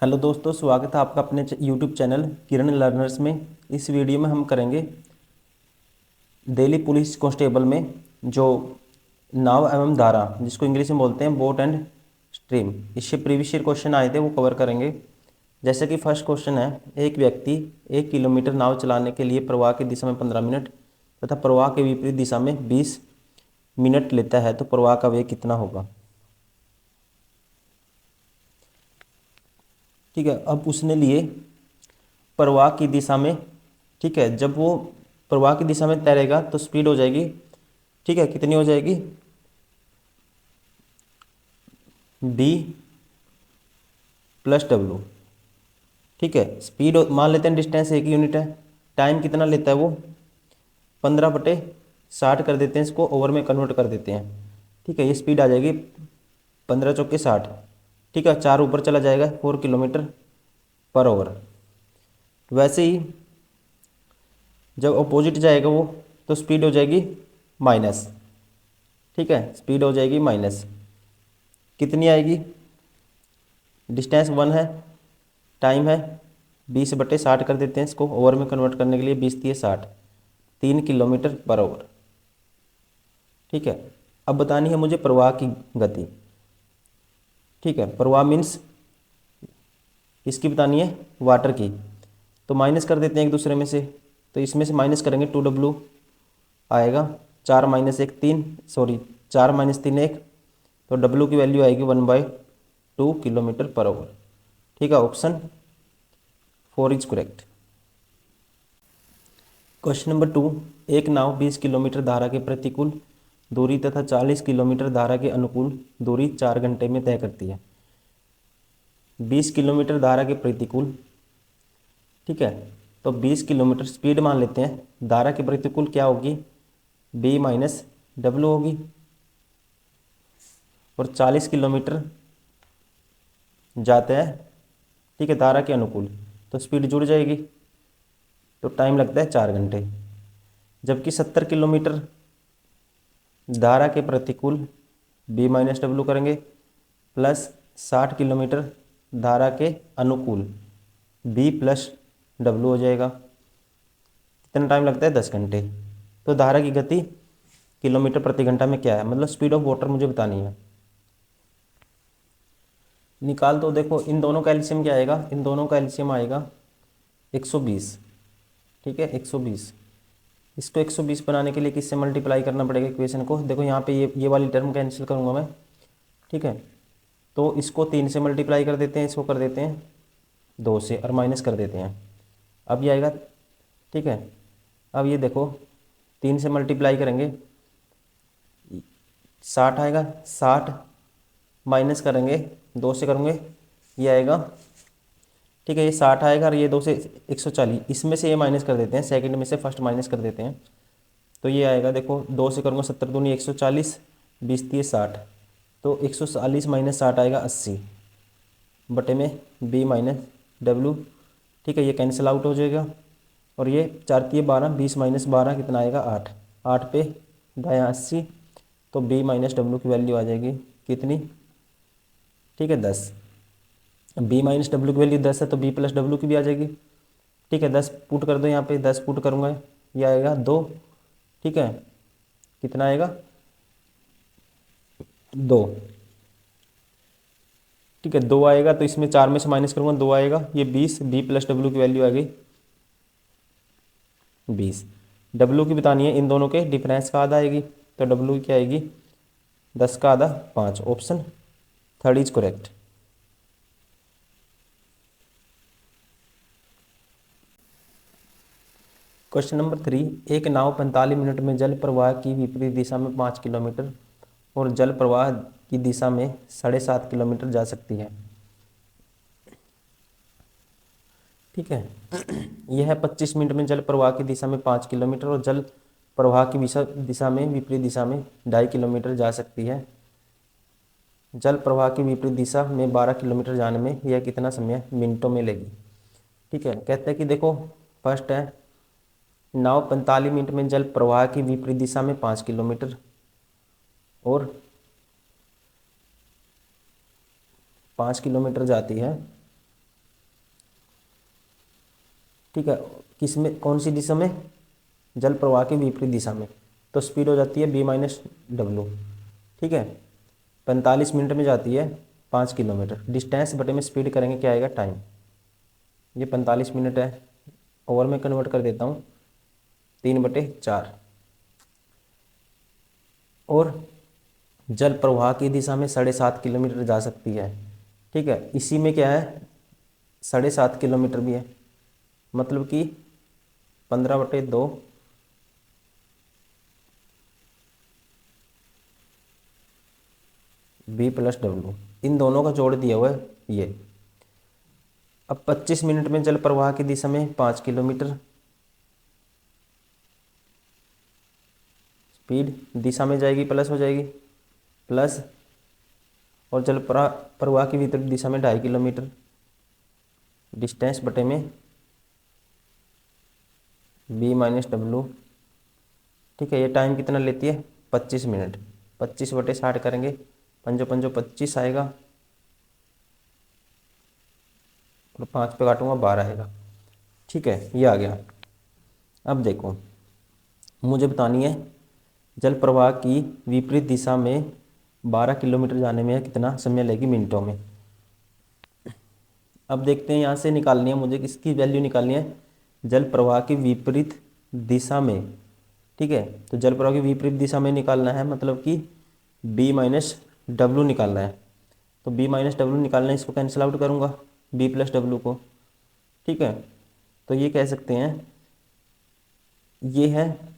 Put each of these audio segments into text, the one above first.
Hello दोस्तों, स्वागत है आपका अपने यूट्यूब चैनल किरण लर्नर्स में। इस वीडियो में हम करेंगे दिल्ली पुलिस कांस्टेबल में जो नाव एवं धारा, जिसको इंग्लिश में बोलते हैं बोट एंड स्ट्रीम, इससे प्रीवियस ईयर क्वेश्चन आए थे, वो कवर करेंगे। जैसे कि फर्स्ट क्वेश्चन है, एक व्यक्ति 1 किलोमीटर नाव चलाने के लिए प्रवाह की दिशा में 15 मिनट तथा प्रवाह के विपरीत दिशा में 20 मिनट लेता है, तो प्रवाह का वेग कितना होगा। ठीक है, अब उसने लिए प्रवाह की दिशा में। ठीक है, जब वो प्रवाह की दिशा में तैरेगा तो स्पीड हो जाएगी। ठीक है, कितनी हो जाएगी, बी प्लस डब्लू। ठीक है, स्पीड मान लेते हैं, डिस्टेंस 1 यूनिट है। टाइम कितना लेता है वो, 15/60 कर देते हैं, इसको ओवर में कन्वर्ट कर देते हैं। ठीक है, ये स्पीड आ जाएगी 15×4 = 60। ठीक है, 4 ऊपर चला जाएगा, 4 km/h। वैसे ही जब अपोजिट जाएगा वो, तो स्पीड हो जाएगी माइनस। ठीक है, स्पीड हो जाएगी माइनस, कितनी आएगी, डिस्टेंस 1 है, टाइम है 20/60 कर देते हैं, इसको ओवर में कन्वर्ट करने के लिए 20×3 = 60, 3 km/h। ठीक है, अब बतानी है मुझे प्रवाह की गति। ठीक है, प्रवाह मीन्स इसकी बतानी है, वाटर की। तो माइनस कर देते हैं एक दूसरे में से, तो इसमें से माइनस करेंगे 2W आएगा, 4 - 1 3, सॉरी 4 - 3 1, तो W की वैल्यू आएगी 1/2 km/h। ठीक है, option 4 is correct. Question number 2, एक नाव 20 किलोमीटर धारा के प्रतिकूल दूरी तथा 40 किलोमीटर धारा के अनुकूल दूरी 4 घंटे में तय करती है। 20 किलोमीटर धारा के प्रतिकूल, ठीक है, तो 20 किलोमीटर स्पीड मान लेते हैं, धारा के प्रतिकूल क्या होगी, B - W होगी, और 40 किलोमीटर जाते हैं, ठीक है, धारा के अनुकूल, तो स्पीड जुड़ जाएगी, तो टाइम लगता है 4 घंटे। जबकि 70 किलोमीटर धारा के प्रतिकूल B - W करेंगे, प्लस 60 किलोमीटर धारा के अनुकूल B + W हो जाएगा। कितना टाइम लगता है, 10 घंटे। तो धारा की गति किलोमीटर प्रति घंटा में क्या है, मतलब स्पीड ऑफ वाटर मुझे बतानी है। निकाल दो, देखो इन दोनों का एलसीएम क्या आएगा, इन दोनों का एलसीएम आएगा 120। ठीक है, 120। इसको 120 बनाने के लिए किससे मल्टीप्लाई करना पड़ेगा इक्वेशन को, देखो यहाँ पे ये वाली टर्म कैंसिल करूँगा मैं। ठीक है, तो इसको 3 से मल्टीप्लाई कर देते हैं, इसको कर देते हैं 2 से, और माइनस कर देते हैं, अब ये आएगा। ठीक है, अब ये देखो 3 से मल्टीप्लाई करेंगे 60 आएगा, 60 माइनस करेंगे 2 से करूँगे, ये आएगा। ठीक है, ये 60 आएगा, और ये 2 से 140, इसमें से ये माइनस कर देते हैं, सेकंड में से फर्स्ट माइनस कर देते हैं, तो ये आएगा, देखो 2 से करूँगा 70 दूनी 140, 20×3 = 60, तो 140 - 60 आएगा 80 बटे में B - W। ठीक है, ये कैंसिल आउट हो जाएगा, और ये 4×3 = 12, 20 - 12 कितना आएगा, 8, 8 पे दायां 80, तो B - W की वैल्यू आ जाएगी कितनी, ठीक है 10। B - W की वैल्यू 10 है, तो B + W की भी आ जाएगी। ठीक है, 10 पुट कर दो यहाँ पे, 10 पुट करूँगा, ये आएगा 2। ठीक है, कितना आएगा, 2। ठीक है, 2 आएगा, तो इसमें 4 में से माइनस करूँगा, 2 आएगा, ये 20, B + W की वैल्यू आ गई 20। W की बतानी है, इन दोनों के डिफरेंस का आधा आएगी, तो W की क्या आएगी, 10 का आधा 5, option 3 is correct. Question number 3, एक नाव 45 मिनट में जल प्रवाह की विपरीत दिशा में 5 किलोमीटर और जल प्रवाह की दिशा में 7.5 किलोमीटर जा सकती है। ठीक है, यह है 25 मिनट में जल प्रवाह की दिशा में 5 किलोमीटर और जल प्रवाह की दिशा में विपरीत दिशा में 2.5 किलोमीटर जा सकती है। जल प्रवाह की विपरीत दिशा में 12 किलोमीटर जाने में यह कितना समय मिनटों में लेगी। ठीक है, कहते हैं कि देखो फर्स्ट है, नाव 45 मिनट में जल प्रवाह की विपरीत दिशा में 5 किलोमीटर और 5 किलोमीटर जाती है। ठीक है, किस में, कौन सी दिशा में, जल प्रवाह की विपरीत दिशा में, तो स्पीड हो जाती है b-w। ठीक है, 45 मिनट में जाती है 5 किलोमीटर। डिस्टेंस बटे में स्पीड करेंगे, क्या आएगा, टाइम। ये 45 मिनट है, ओवर में कन्वर्ट कर देता हूँ 3/4। और जल प्रवाह की दिशा में 7.5 किलोमीटर जा सकती है। ठीक है, इसी में क्या है, 7.5 किलोमीटर भी है, मतलब कि 15/2 b+w, इन दोनों का जोड़ दिया हुआ है ये। अब 25 मिनट में जल प्रवाह की दिशा में 5 किलोमीटर, स्पीड दिशा में जाएगी प्लस हो जाएगी, प्लस, और जल प्रवाह की विपरीत दिशा में 2.5 किलोमीटर, डिस्टेंस बटे में b-w। ठीक है, ये टाइम कितना लेती है, 25 मिनट। 25/60 करेंगे, 5×5 = 25 आएगा, और 5 पे काटूंगा 12 आएगा। ठीक है, ये आ गया। अब देखो, मुझे बतानी है जल प्रवाह की विपरीत दिशा में 12 किलोमीटर जाने में कितना समय लगेगी मिनटों में। अब देखते हैं, यहाँ से निकालनी है मुझे, किसकी वैल्यू निकालनी है, जल प्रवाह की विपरीत दिशा में। ठीक है, तो जल प्रवाह की विपरीत दिशा में निकालना है, मतलब कि b-w निकालना है। तो b-w निकालना है, इसको कैंसिल आउट करूँगा b+w को। ठीक है, तो ये कह सकते हैं, ये है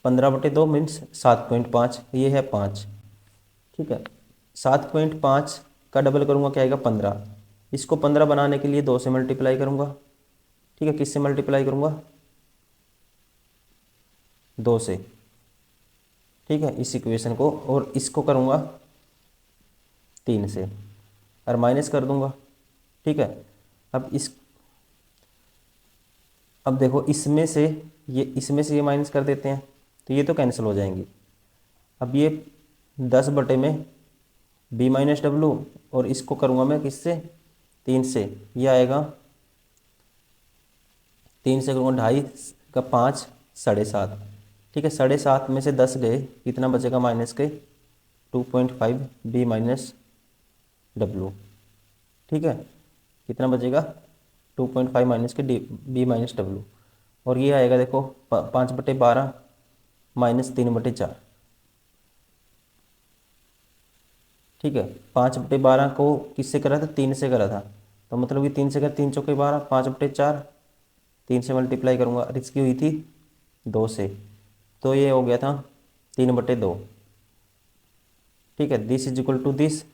15/2 मीन्स 7.5, ये है 5। ठीक है, 7.5 का डबल करूँगा, क्या आएगा, 15। इसको 15 बनाने के लिए 2 से मल्टीप्लाई करूँगा। ठीक है, किससे मल्टीप्लाई करूँगा, 2 से। ठीक है, इस इक्वेशन को, और इसको करूँगा 3 से, और माइनस कर दूँगा। ठीक है, अब देखो, इसमें से ये माइनस कर देते हैं, तो ये तो कैंसिल हो जाएंगी। अब ये 10 में b-w, और इसको करूँगा मैं किससे, 3 से, ये आएगा 3 से करूँगा 2.5 का 5, 7.5। ठीक है, 7.5 में से 10 गए, कितना बचेगा माइनस के, 2.5 b-w। ठीक है, कितना बचेगा, 2.5 माइनस के b-w, और ये आएगा देखो 5/12 -3/4। ठीक है, 5/12 को किससे करा था, 3 से करा था, तो मतलब कि 3 से करा, 3 चौके 12, 5/4, 3 से मल्टीप्लाई करूँगा, और इसकी हुई थी 2 से, तो ये हो गया था 3/2। ठीक है, this is equal to this.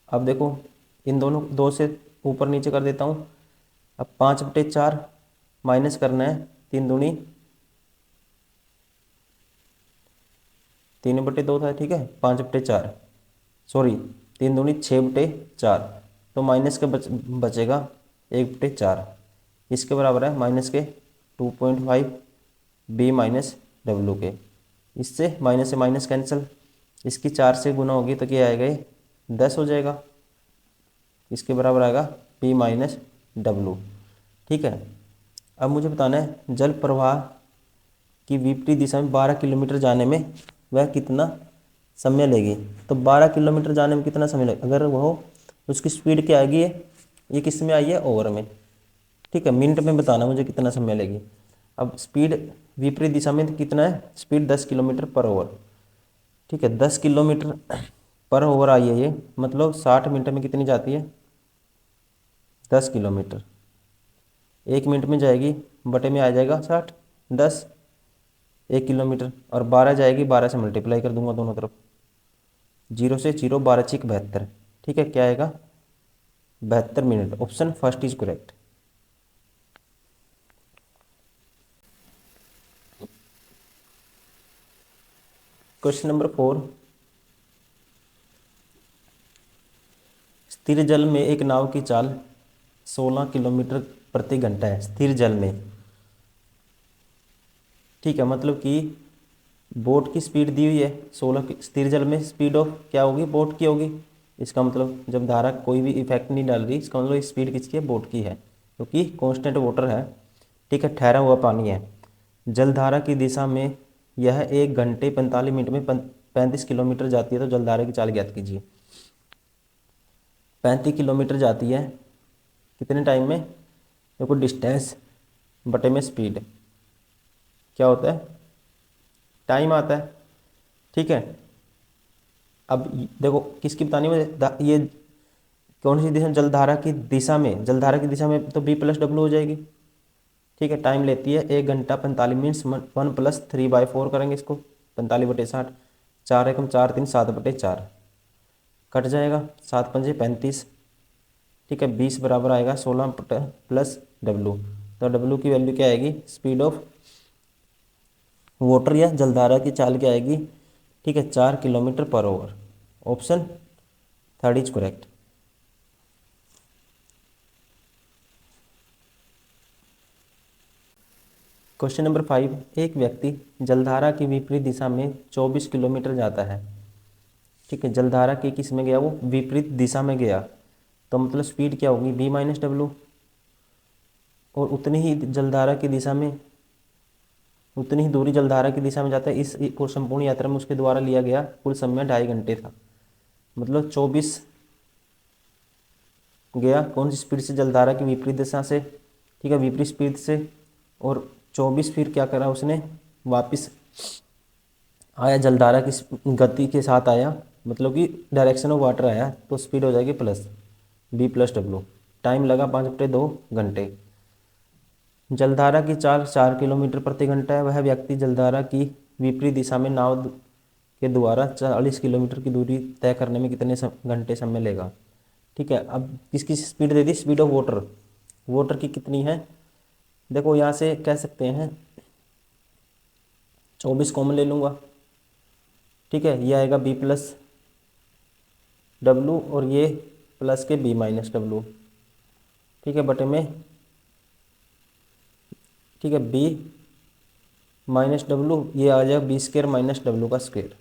अब देखो, इन दोनों 2 से ऊपर नीचे कर देता हूँ। अब 5/4 माइनस करना है, 3 दूनी 3/2 था। ठीक है, 5/4, सॉरी 3 दूनी 6/4, तो माइनस के बचेगा 1/4, इसके बराबर है माइनस के 2.5 b-w के। इससे माइनस से माइनस कैंसिल, इसकी 4 से गुना होगी तो क्या आएगा, ये 10 हो जाएगा, इसके बराबर आएगा b-w। ठीक है, अब मुझे बताना है जल प्रवाह की विपरीत दिशा में 12 किलोमीटर जाने में वह कितना समय लेगी। तो 12 किलोमीटर जाने में कितना समय लगेगा, अगर वो उसकी स्पीड क्या आएगी, ये किस में आई है, ओवर में। ठीक है, मिनट में बताना मुझे कितना समय लगेगी। अब स्पीड विपरीत दिशा में कितना है, स्पीड 10 किलोमीटर पर ओवर। ठीक है, 10 किलोमीटर पर ओवर आई है ये, मतलब 60 मिनट में कितनी जाती है, 10 किलोमीटर। 1 मिनट में जाएगी, बटे में आ जाएगा 60, 10 1 किलोमीटर, और 12 जाएगी, 12 से मल्टीप्लाई कर दूंगा दोनों तरफ, 0 से 0, 12×6 72। ठीक है, क्या आएगा, 72 minute. Option first is correct. Question number 4, स्थिर जल में एक नाव की चाल 16 किलोमीटर प्रति घंटा है, स्थिर जल में। ठीक है, मतलब कि बोट की स्पीड दी हुई है 16 की, स्थिर जल में स्पीड ऑफ क्या होगी, बोट की होगी। इसका मतलब जब धारा कोई भी इफेक्ट नहीं डाल रही, इसका मतलब स्पीड किसकी है, बोट की है। क्योंकि कांस्टेंट वाटर है, ठीक है, ठहरा हुआ पानी है। जलधारा की दिशा में यह 1 घंटे 45 मिनट में 35 किलोमीटर जाती है, तो जलधारा की चाल ज्ञात कीजिए। 35 किलोमीटर जाती है कितने टाइम में? देखो डिस्टेंस बटे में स्पीड क्या होता है? टाइम आता है, ठीक है। अब देखो किसकी बतानी है ये कौन सी दिशा? जलधारा की दिशा में, जलधारा की दिशा में तो b + w हो जाएगी, ठीक है। टाइम लेती है 1 घंटा 45 मिनट, 1 + 3/4 करेंगे इसको, 45/60, 4 एकम 4 3 7/4 कट जाएगा, 7 पंजे 35, ठीक है। 20 बराबर आएगा 16 + w, तो w की वैल्यू क्या आएगी? स्पीड ऑफ वाटर या जलधारा की चाल क्या आएगी? ठीक है, 4 किलोमीटर/आवर। Option third is correct. Question number 5, एक व्यक्ति जलधारा की विपरीत दिशा में 24 किलोमीटर जाता है, ठीक है। जलधारा की किस में गया? वो विपरीत दिशा में गया, तो मतलब स्पीड क्या होगी? b - w। और उतनी ही जलधारा की दिशा में, उतनी ही दूरी जलधारा की दिशा में जाता है। इस पूरी संपूर्ण यात्रा में उसके द्वारा लिया गया कुल समय 2.5 घंटे था। मतलब 24 गया कौन सी स्पीड से? जलधारा की विपरीत दिशा से, ठीक है, विपरीत स्पीड से। और 24 फिर क्या करा उसने? वापस आया, जलधारा की गति के साथ आया, मतलब कि डायरेक्शन ऑफ वाटर आया, तो स्पीड हो जाएगी प्लस b + w। टाइम लगा 5/2 घंटे। जलधारा की चाल 4 किलोमीटर प्रति घंटा है। वह व्यक्ति जलधारा की विपरीत दिशा में नाव के द्वारा 40 किलोमीटर की दूरी तय करने में कितने घंटे समय लेगा, ठीक है। अब किसकी speed they the? Speed of water, water की कितनी है? देखो यहाँ से कह सकते हैं 24 कॉमन ले लूँगा, ठीक है। ये आएगा b + w और ये प्लस के b - w, ठीक है, बटे में, ठीक है, b - w, ये आ जाएगा b² - w का स्क्वायर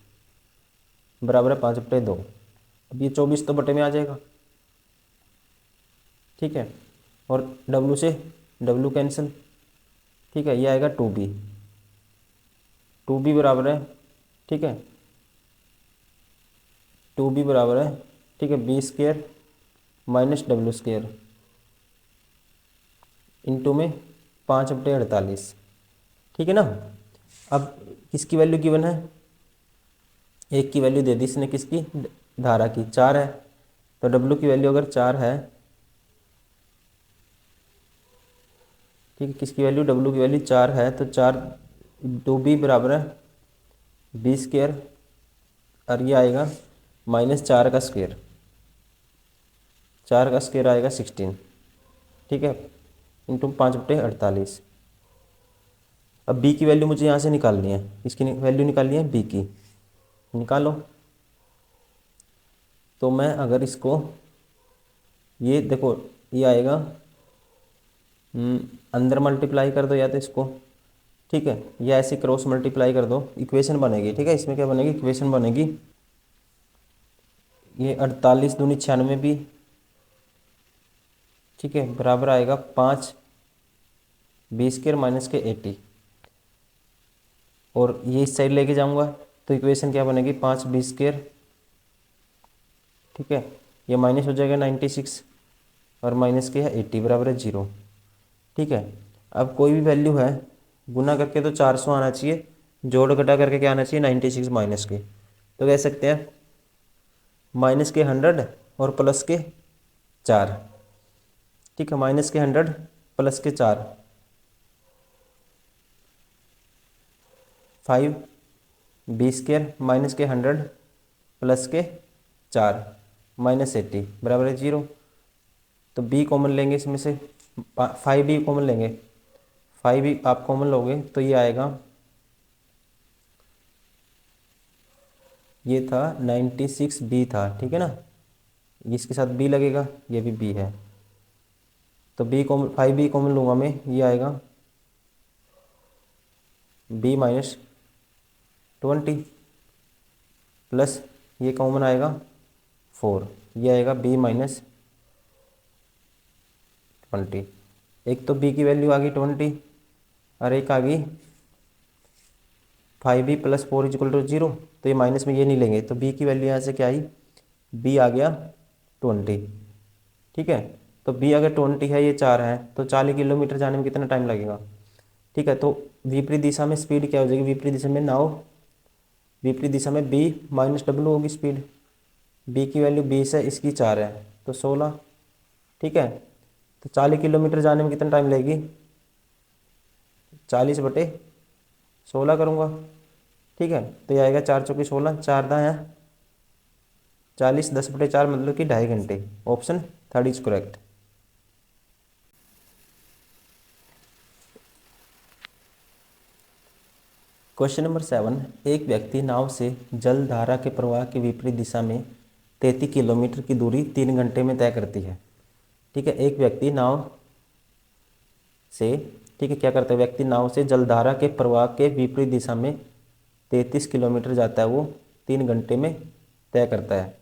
बराबर है 5/2। अब ये 24 तो बटे में आ जाएगा, ठीक है। और w से w कैंसिल, ठीक है, ये आएगा 2b, 2b बराबर है, ठीक है, 2b बराबर है, ठीक है, b² - w² इंटू में 5/48, ठीक है ना। अब किसकी वैल्यू गिवन है? एक की वैल्यू दे दी इसने, किसकी? धारा की 4 है, तो w की वैल्यू अगर 4 है, ठीक है, किसकी वैल्यू? w की वैल्यू 4 है, तो 4 2b बराबर है b² और ये आएगा -4 का स्क्वायर, 4 का स्क्वायर आएगा 16, ठीक है, इंटू 5/48। अब b की वैल्यू मुझे यहाँ से निकालनी है, इसकी वैल्यू निकालनी है b की, निकालो। तो मैं अगर इसको, ये देखो ये आएगा, अंदर मल्टीप्लाई कर दो या तो इसको, ठीक है, या ऐसे क्रॉस मल्टीप्लाई कर दो, इक्वेशन बनेगी, ठीक है। इसमें क्या बनेगी? इक्वेशन बनेगी, ये 48 दूनी 96 भी, ठीक है, बराबर आएगा 5 b² - के 80। और ये इस साइड लेके जाऊंगा तो इक्वेशन क्या बनेगी? 5 b², ठीक है, ये माइनस हो जाएगा 96 और माइनस के है 80 बराबर है 0, ठीक है। अब कोई भी वैल्यू है गुना करके तो 400 आना चाहिए, जोड़ घटा करके क्या आना चाहिए? 96 माइनस के, तो कह सकते हैं माइनस के 100 और प्लस के 4, ठीक है, माइनस के 100 प्लस के 4, 5 b² माइनस के 100 प्लस के 4 -80 बराबर है 0। तो b कॉमन लेंगे इसमें से, 5b कॉमन लेंगे, 5b आप कॉमन लोगे तो ये आएगा, ये था 96b था, ठीक है ना, इसके साथ b लगेगा, ये भी b है, तो b कॉमन 5b कॉमन लूँगा मैं, ये आएगा b - 20 प्लस ये कॉमन आएगा 4, ये आएगा b - 20, एक तो बी की वैल्यू आ गई 20 और एक आ गई 5b + 4 = 0। तो ये माइनस में ये नहीं लेंगे, तो बी की वैल्यू यहाँ से क्या आई, बी आ गया 20। ठीक है, तो बी अगर 20 है, ये 4 है, तो 40 किलोमीटर जाने में कितना टाइम लगेगा। ठीक है, तो विपरीत दिशा में स्पीड क्या हो जाएगी, विपरीत दिशा में नाव, विपरीत दिशा में b - w होगी स्पीड। b की वैल्यू 20 है, इसकी 4 है, तो 16। ठीक है, तो 40 किलोमीटर जाने में कितना टाइम लगेगी, 40/16 करूँगा। ठीक है, तो ये आएगा 4 चौके 16, 4 दाएँ 40, 10/4 मतलब कि 2.5 घंटे। Option third is correct. Question number 7, एक व्यक्ति नाव से जल धारा के प्रवाह के विपरीत दिशा में 33 किलोमीटर की दूरी 3 घंटे में तय करती है। ठीक है, एक व्यक्ति नाव से, ठीक है, क्या करता है, व्यक्ति नाव से जलधारा के प्रवाह के विपरीत दिशा में 33 किलोमीटर जाता है, वो 3 घंटे में तय करता है।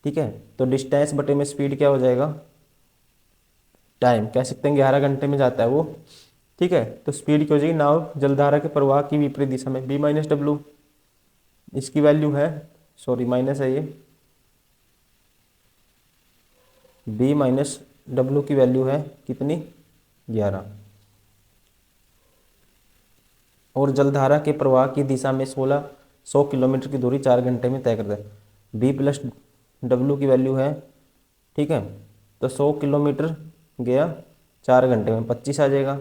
ठीक है, तो डिस्टेंस बटे में स्पीड क्या हो जाएगा, टाइम कह सकते हैं 11 घंटे में जाता है वो। ठीक है, तो स्पीड क्या हो जाएगी, नाव जलधारा के प्रवाह की विपरीत दिशा में b - w, इसकी वैल्यू है, सॉरी माइनस है ये, b - w की वैल्यू है कितनी, 11। और जलधारा के प्रवाह की दिशा में 100 किलोमीटर की दूरी 4 घंटे में तय करता है। b + w की वैल्यू है, ठीक है, तो 100 किलोमीटर गया 4 घंटे में 25 आ जाएगा।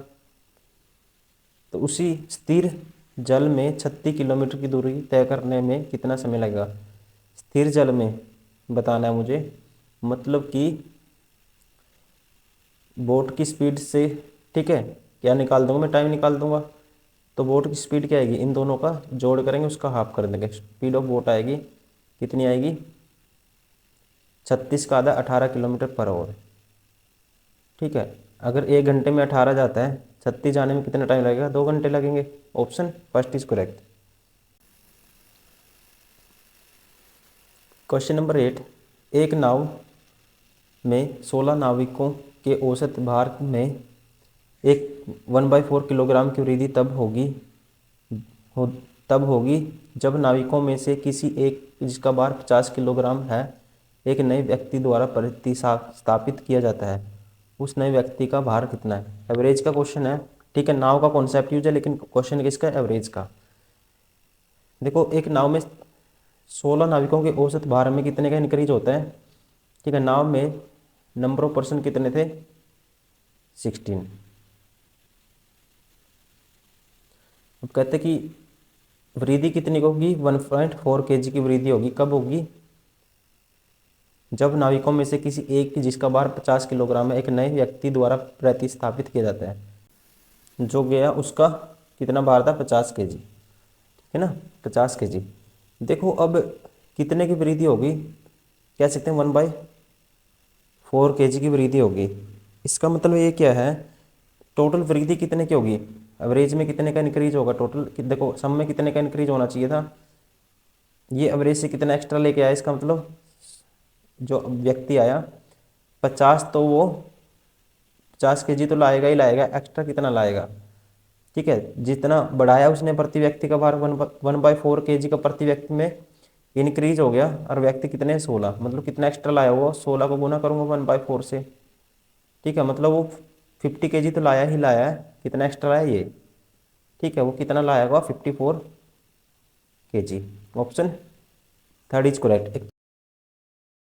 तो उसी स्थिर जल में 36 किलोमीटर की दूरी तय करने में कितना समय लगेगा। स्थिर जल में बताना है मुझे, मतलब कि बोट की स्पीड से, ठीक है, क्या निकाल दूंगा मैं, टाइम निकाल दूंगा। तो बोट की स्पीड क्या आएगी, इन दोनों का जोड़ करेंगे, उसका हाफ कर देंगे, स्पीड ऑफ बोट आएगी कितनी आएगी, 36 का आधा 18 किलोमीटर/आवर। ठीक है, अगर 1 घंटे में 18 जाता है, 36 जाने में कितना टाइम लगेगा, 2 घंटे लगेंगे। Option first is correct. Question number 8, एक नाव में 16 नाविकों के औसत भार में एक 1/4 किलोग्राम की वृद्धि तब होगी जब नाविकों में से किसी एक, जिसका भार 50 किलोग्राम है, एक नए व्यक्ति द्वारा प्रतिस्थापित किया जाता है। उस नए व्यक्ति का भार कितना है। एवरेज का क्वेश्चन है। ठीक है, नाव का कॉन्सेप्ट यूज है, लेकिन क्वेश्चन किसका, एवरेज का। देखो, एक नाव में 16 नाविकों के औसत भार में कितने का इंक्रीज होता है। ठीक है, नाव में नंबर ऑफ पर्सन कितने थे, 16। अब कहते कि वृद्धि कितनी होगी, 1.4 kg की वृद्धि होगी। कब होगी, जब नाविकों में से किसी एक की, जिसका भार 50 किलोग्राम है, एक नए व्यक्ति द्वारा प्रतिस्थापित किया जाता है। जो गया उसका कितना भार था, 50 kg। ठीक है ना, 50 kg। देखो अब कितने की वृद्धि होगी, कह सकते हैं 1/4 kg की वृद्धि होगी। इसका मतलब ये क्या है, टोटल वृद्धि कितने की होगी, एवरेज में कितने का इंक्रीज होगा टोटल। देखो, सम में कितने का इंक्रीज होना चाहिए था, ये एवरेज से कितना एक्स्ट्रा लेके आया, इसका मतलब जो व्यक्ति आया 50, तो वो 50 kg तो लाएगा ही लाएगा, एक्स्ट्रा कितना लाएगा। ठीक है, जितना बढ़ाया उसने प्रति व्यक्ति का भार 1/4 kg का प्रति व्यक्ति में इंक्रीज हो गया, और व्यक्ति कितने, 16, मतलब कितना एक्स्ट्रा लाया हुआ, 16 को गुना करूँगा 1/4 से। ठीक है, मतलब वो 50 kg तो लाया ही लाया है, कितना एक्स्ट्रा लाया ये। ठीक है, वो कितना लाया होगा, 54 kg। Option third is correct.